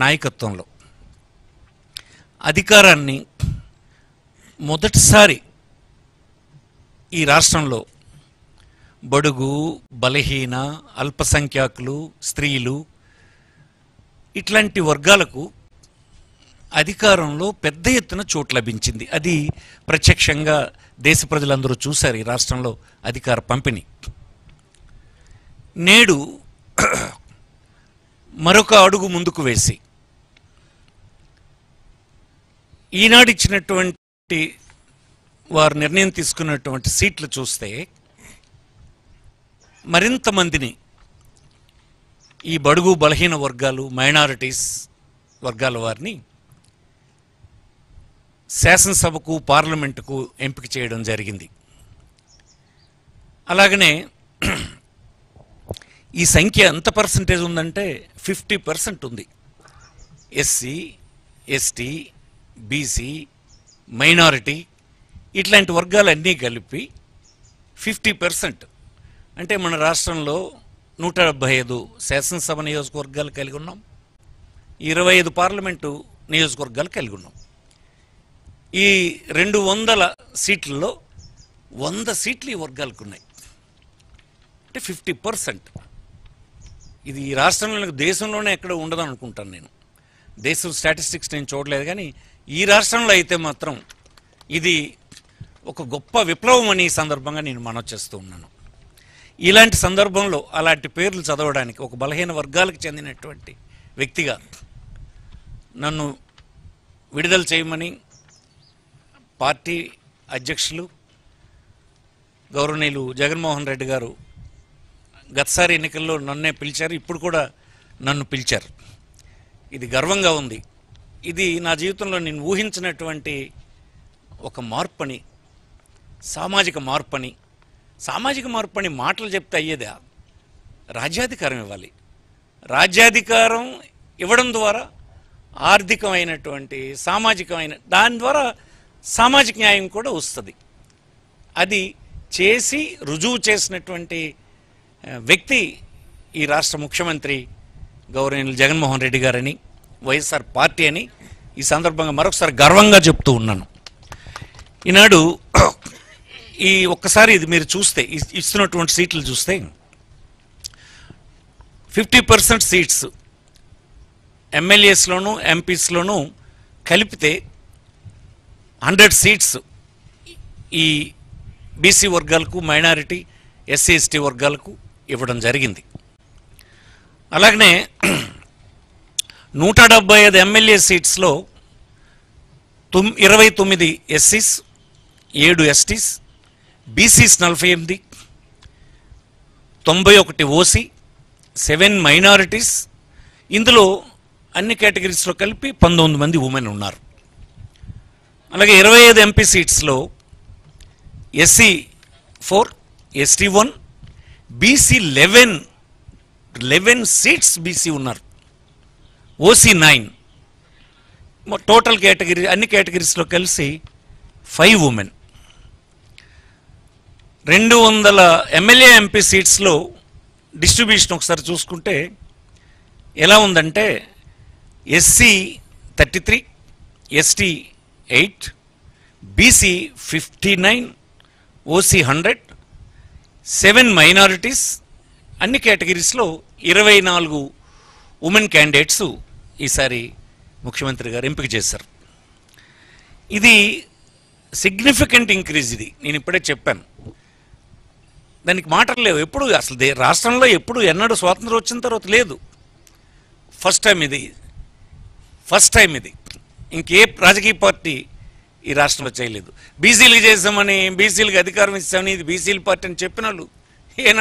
నాయకత్వంలో అధికారాన్ని మొదటిసారి ఈ రాష్ట్రంలో బడుగు, బలహీన, అల్పసంఖ్యాకులు, స్త్రీలు ఇట్లాంటి వర్గాలకు అధికారంలో పెద్ద ఎత్తున చోటు లభించింది. అది ప్రత్యక్షంగా దేశ ప్రజలందరూ చూశారు ఈ రాష్ట్రంలో అధికార పంపిణీ. నేడు మరొక అడుగు ముందుకు వేసి ఈనాడు ఇచ్చినటువంటి వారు నిర్ణయం తీసుకున్నటువంటి సీట్లు చూస్తే మరింత మందిని ఈ బడుగు, బలహీన వర్గాలు, మైనారిటీస్ వర్గాల వారిని శాసనసభకు, పార్లమెంటుకు ఎంపిక చేయడం జరిగింది. అలాగనే ఈ సంఖ్య ఎంత పర్సంటేజ్ ఉందంటే 50% ఉంది. ఎస్సీ, ఎస్టీ, బీసీ, మైనారిటీ ఇట్లాంటి వర్గాలన్నీ కలిపి 50%. అంటే మన రాష్ట్రంలో 175 శాసనసభ నియోజకవర్గాలు కలిగి ఉన్నాం, 25 పార్లమెంటు నియోజకవర్గాలు కలిగి ఉన్నాం. ఈ 200 సీట్లలో 100 సీట్లు ఈ వర్గాలకు ఉన్నాయి. అంటే 50%. ఇది ఈ రాష్ట్రంలో, దేశంలోనే ఎక్కడ ఉండదు అనుకుంటాను నేను. దేశం స్టాటిస్టిక్స్ నేను చూడలేదు, కానీ ఈ రాష్ట్రంలో అయితే మాత్రం ఇది ఒక గొప్ప విప్లవం అని ఈ సందర్భంగా నేను మనవి చేస్తూ ఉన్నాను. ఇలాంటి సందర్భంలో అలాంటి పేర్లు చదవడానికి ఒక బలహీన వర్గాలకు చెందినటువంటి వ్యక్తిగా నన్ను విడుదల చేయమని పార్టీ అధ్యక్షులు గౌరవనీయులు జగన్మోహన్ రెడ్డి గారు గతసారి ఎన్నికల్లో నన్నే పిలిచారు, ఇప్పుడు కూడా నన్ను పిలిచారు. ఇది గర్వంగా ఉంది. ఇది నా జీవితంలో నేను ఊహించినటువంటి ఒక మార్పని, సామాజిక మార్పని. సామాజిక మార్పని మాటలు చెప్తే అయ్యేదా? రాజ్యాధికారం ఇవ్వాలి. రాజ్యాధికారం ఇవ్వడం ద్వారా ఆర్థికమైనటువంటి, సామాజికమైన దాని ద్వారా సామాజిక న్యాయం కూడా వస్తుంది. అది చేసి రుజువు చేసినటువంటి వ్యక్తి ఈ రాష్ట్ర ముఖ్యమంత్రి గౌరవనీయులు జగన్మోహన్ రెడ్డి గారని, వైఎస్ఆర్ పార్టీ అని ఈ సందర్భంగా మరొకసారి గర్వంగా చెప్తూ ఉన్నాను. ఈనాడు ఈ ఒక్కసారి ఇది మీరు చూస్తే, ఇస్తున్నటువంటి సీట్లు చూస్తే 50% సీట్స్ ఎమ్మెల్యేస్లోనూ, ఎంపీస్లోనూ కలిపితే 100 సీట్స్ ఈ బీసీ వర్గాలకు, మైనారిటీ, ఎస్సీ, ఎస్టీ వర్గాలకు ఇవ్వడం జరిగింది. అలాగనే 175 ఎమ్మెల్యే సీట్స్లో 29 ఎస్సీస్, 7 ఎస్టీస్, బీసీస్ 48, 91 ఓసీ, 7 మైనారిటీస్. ఇందులో అన్ని కేటగిరీస్లో కలిపి 19 మంది ఉమెన్ ఉన్నారు. అలాగే 25 ఎంపీ సీట్స్లో SC 4, ST 1, BC 11 seats BC ఉన్నారు, ఓసీ 9. టోటల్ కేటగిరీ, అన్ని కేటగిరీస్లో కలిసి 5 ఉమెన్. 200 ఎమ్మెల్యే, ఎంపీ సీట్స్లో డిస్ట్రిబ్యూషన్ ఒకసారి చూసుకుంటే ఎలా ఉందంటే SC 33, ST 8, BC 59, OC 100, 7 minorities. అన్ని కేటగిరీస్లో 24 ఉమెన్ క్యాండిడేట్స్ ఈసారి ముఖ్యమంత్రి గారు ఎంపిక చేశారు. ఇది సిగ్నిఫికెంట్ ఇంక్రీజ్. ఇది నేను ఇప్పుడే చెప్పాను, దానికి మాటలు లేవు. ఎప్పుడు అసలు రాష్ట్రంలో ఎప్పుడు ఎన్నడూ స్వాతంత్రం వచ్చిన తర్వాత లేదు. ఫస్ట్ టైం ఇది. ఇంకే రాజకీయ పార్టీ ఈ రాష్ట్రంలో చేయలేదు. బీసీలకు చేసామని, బీసీలకు అధికారం ఇస్తామని, ఇది బీసీల పార్టీ అని చెప్పిన వాళ్ళు ఏనాడు